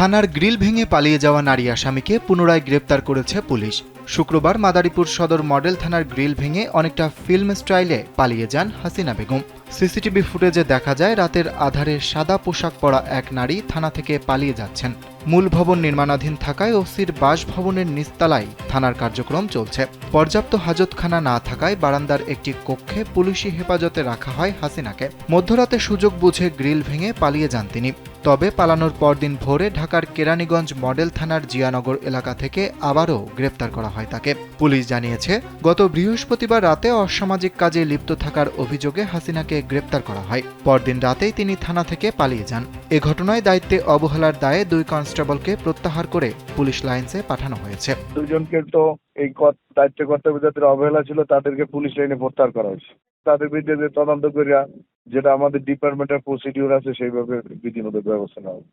থানার গ্রিল ভেঙে পালিয়ে যাওয়া নারী আসামিকে পুনরায় গ্রেপ্তার করেছে পুলিশ। শুক্রবার মাদারীপুর সদর মডেল থানার গ্রিল ভেঙে অনেকটা ফিল্ম স্টাইলে পালিয়ে যান হাসিনা বেগম। সিসিটিভি ফুটেজে দেখা যায় রাতের আধারে সাদা পোশাক পরা এক নারী থানা থেকে পালিয়ে যাচ্ছেন। মূল ভবন নির্মাণাধীন থাকায় ওসির বাসভবনের নিচতলায় থানার কার্যক্রম চলছে। পর্যাপ্ত হাজতখানা না থাকায় বারান্দার একটি কক্ষে পুলিশি হেফাজতে রাখা হয় হাসিনাকে। মধ্যরাতে সুযোগ বুঝে গ্রিল ভেঙে পালিয়ে যান তিনি। তবে পালানোর পরদিন ভোরে ঢাকার কেরানীগঞ্জ মডেল থানার জিয়ানগর এলাকা থেকে আবারও গ্রেপ্তার করা হয় তাকে। পুলিশ জানিয়েছে, গত বৃহস্পতিবার রাতে অসামাজিক কাজে লিপ্ত থাকার অভিযোগে হাসিনাকে গ্রেপ্তার করা হয়। পরদিন রাতেই তিনি থানা থেকে পালিয়ে যান। এ ঘটনায় দায়িত্বে অবহেলার দায়ে 2 কনস্টেবলকে প্রত্যাহার করে পুলিশ লাইন্সে পাঠানো হয়েছে। দুজনকে তো এই দায়িত্ব কর্তব্য যাদের অবহেলা ছিল তাদেরকে পুলিশ লাইনে প্রত্যাহার করা হয়েছে। তাদের বিরুদ্ধে তদন্ত করিয়া যেটা আমাদের ডিপার্টমেন্টের প্রসিডিউর আছে সেইভাবে বিধিমতো ব্যবস্থা নেওয়া হবে।